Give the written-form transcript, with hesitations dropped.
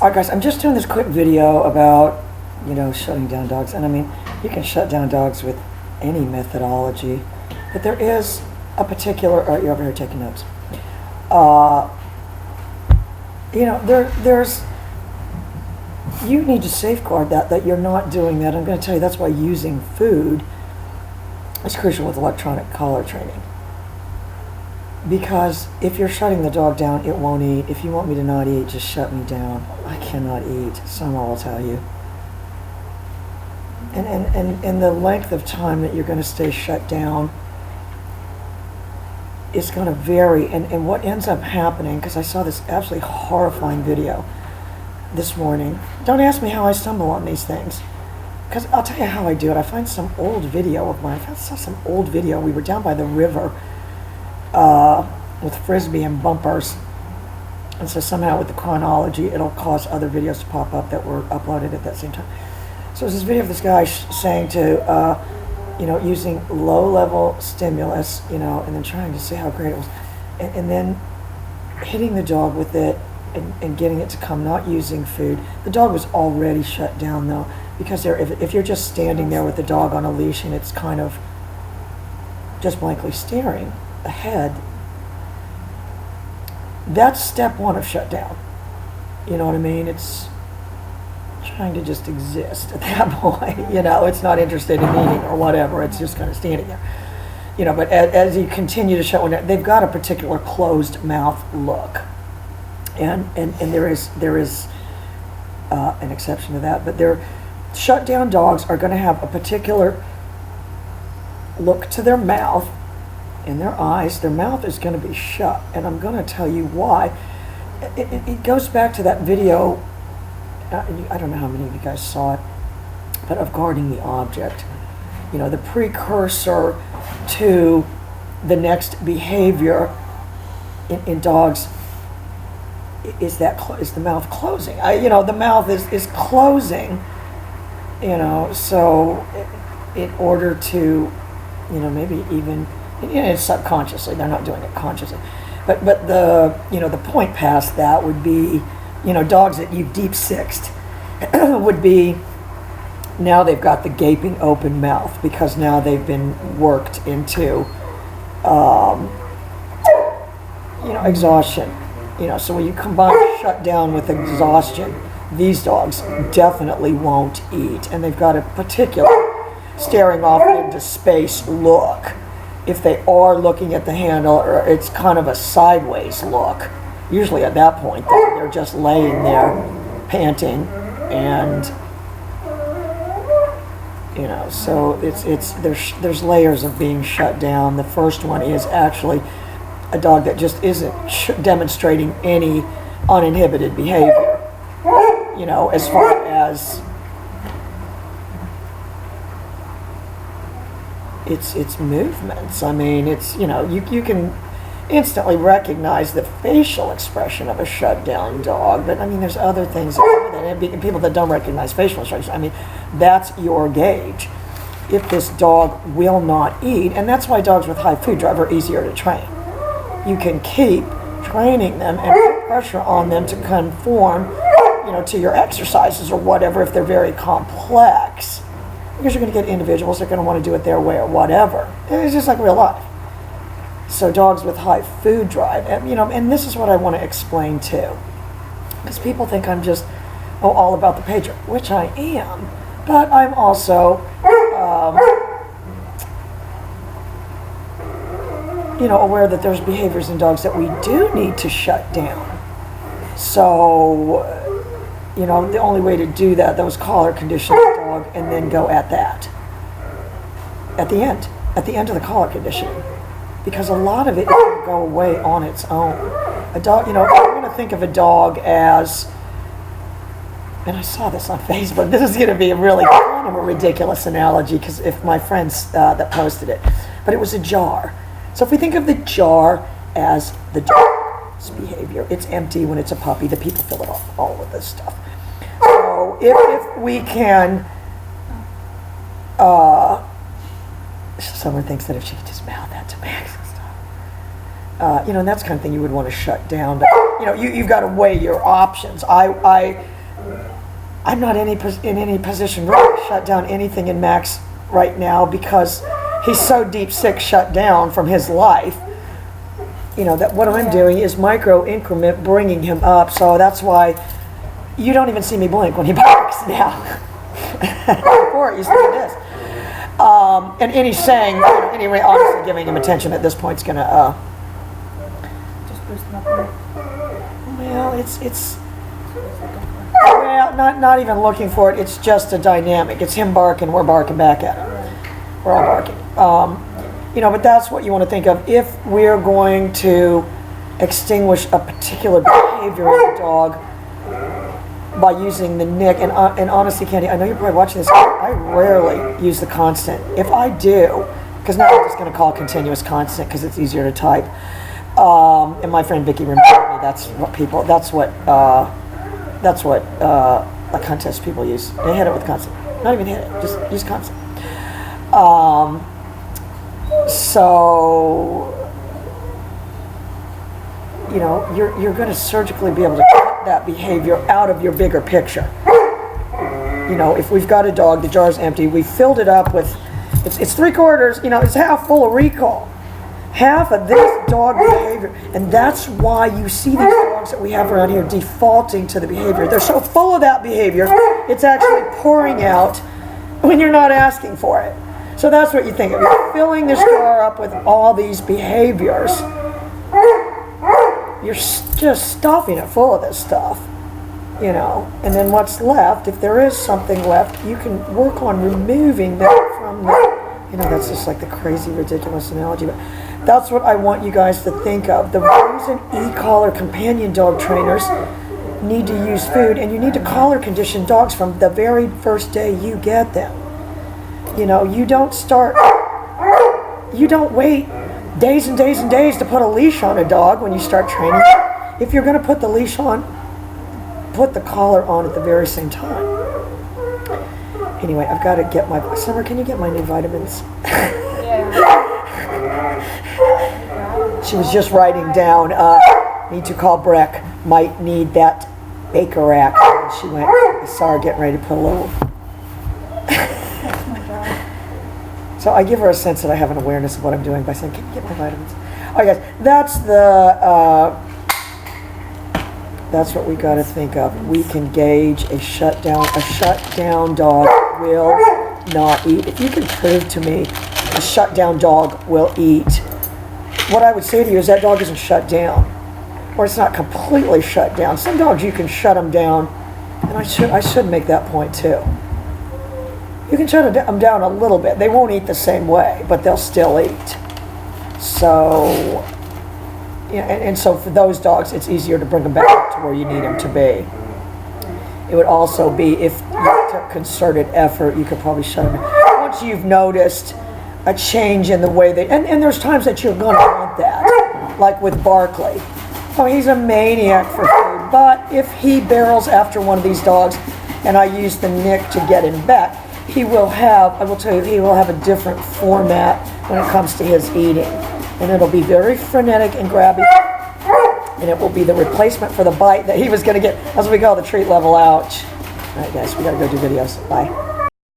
All right, guys, I'm just doing this quick video about, shutting down dogs. And I mean, you can shut down dogs with any methodology, but there is a particular, you're over here taking notes. There's, you need to safeguard that you're not doing that. I'm going to tell you that's why using food is crucial with electronic collar training. Because if you're shutting the dog down, it won't eat. If you want me to not eat, just shut me down. I cannot eat. Someone will tell you. And the length of time that you're going to stay shut down is going to vary. And what ends up happening, because I saw this absolutely horrifying video this morning. Don't ask me how I stumble on these things, because I'll tell you how I do it. I find some old video of mine. I saw some old video. We were down by the river with frisbee and bumpers, and so somehow with the chronology it'll cause other videos to pop up that were uploaded at that same time. So there's this video of this guy saying to using low-level stimulus, and then trying to see how great it was, and then hitting the dog with it and getting it to come, not using food. The dog was already shut down though, because if you're just standing there with the dog on a leash and it's kind of just blankly staring ahead, that's step one of shutdown. You know what I mean? It's trying to just exist at that point. It's not interested in eating or whatever. It's just kind of standing there. But as you continue to shut one down, they've got a particular closed mouth look, and there is an exception to that. But their shut down dogs are going to have a particular look to their mouth. In their eyes, their mouth is going to be shut, and I'm going to tell you why. It goes back to that video, I don't know how many of you guys saw it, but of guarding the object. The precursor to the next behavior in dogs is the mouth closing. The mouth is closing, so in order to, maybe even, it's subconsciously, they're not doing it consciously, but the point past that would be, dogs that you've deep sixed would be, now they've got the gaping open mouth because now they've been worked into exhaustion. So when you combine shut down with exhaustion, these dogs definitely won't eat, and they've got a particular staring off into space look. If they are looking at the handle, or it's kind of a sideways look, usually at that point they're just laying there panting, and so there's layers of being shut down. The first one is actually a dog that just isn't demonstrating any uninhibited behavior, as far as its movements. I mean, it's, you can instantly recognize the facial expression of a shut down dog, but I mean, there's other things that people that don't recognize facial expression. I mean, that's your gauge. If this dog will not eat, and that's why dogs with high food drive are easier to train. You can keep training them and put pressure on them to conform, to your exercises or whatever if they're very complex. Because you're going to get individuals that are going to want to do it their way or whatever. It's just like real life. So dogs with high food drive, and this is what I want to explain too. Because people think I'm just, all about the PAGER, which I am. But I'm also, aware that there's behaviors in dogs that we do need to shut down. So, the only way to do that, those collar condition the dog, and then go at that. At the end of the collar conditioning. Because a lot of it will go away on its own. A dog, I want to think of a dog as, and I saw this on Facebook, this is going to be a really kind of a ridiculous analogy, because if my friends that posted it, but it was a jar. So if we think of the jar as the dog's behavior, it's empty when it's a puppy, the people fill it up, all of this stuff. So if we can, someone thinks that if she could just mouth that to Max and stuff, And that's the kind of thing you would want to shut down. But you've got to weigh your options. I'm not in any position really to shut down anything in Max right now because he's so deep sick shut down from his life. That what I'm doing is micro increment bringing him up. So that's why you don't even see me blink when he barks now. Before it used to be this. And any saying, anyway, honestly giving him attention at this point is going to... Just boost him up a bit. Well, it's well, not even looking for it. It's just a dynamic. It's him barking, we're barking back at him. We're all barking. But that's what you want to think of. If we're going to extinguish a particular behavior of a dog by using the nick, and honestly, Candy, I know you're probably watching this. I rarely use the constant. If I do, because now I'm just going to call continuous constant because it's easier to type. And my friend Vicky reminded me that's what a contest people use. They hit it with constant. Not even hit it, just use constant. So you're going to surgically be able to cut that behavior out of your bigger picture. If we've got a dog, the jar's empty, we filled it up with, it's 3/4, it's half full of recall. Half of this dog behavior, and that's why you see these dogs that we have around here defaulting to the behavior. They're so full of that behavior, it's actually pouring out when you're not asking for it. So that's what you think of. You're filling this jar up with all these behaviors. You're just stuffing it full of this stuff, And then what's left, if there is something left, you can work on removing that from the, that's just like the crazy, ridiculous analogy, but that's what I want you guys to think of. The reason e-collar companion dog trainers need to use food, and you need to collar condition dogs from the very first day you get them. You don't wait days and days and days to put a leash on a dog when you start training. If you're going to put the leash on, put the collar on at the very same time. Anyway, I've got to get my... Summer, can you get my new vitamins? Yeah. She was just writing down, need to call Breck, might need that Baker Act. And she went, I saw her getting ready to put a little... So I give her a sense that I have an awareness of what I'm doing by saying, can you get my vitamins? All right, guys, that's what we got to think of. We can gauge a shutdown. A shutdown dog will not eat. If you can prove to me a shutdown dog will eat, what I would say to you is that dog isn't shut down, or it's not completely shut down. Some dogs you can shut them down, and I should make that point too. You can shut them down a little bit. They won't eat the same way, but they'll still eat. So, and so for those dogs, it's easier to bring them back up to where you need them to be. It would also be, if you took concerted effort, you could probably shut them down. Once you've noticed a change in the way they, and there's times that you're going to want that, like with Barkley. Oh, he's a maniac for food, but if he barrels after one of these dogs, and I use the nick to get him back, he will have, I will tell you, he will have a different format when it comes to his eating. And it'll be very frenetic and grabby. And it will be the replacement for the bite that he was going to get. That's what we call the treat level ouch. All right, guys, we got to go do videos. Bye.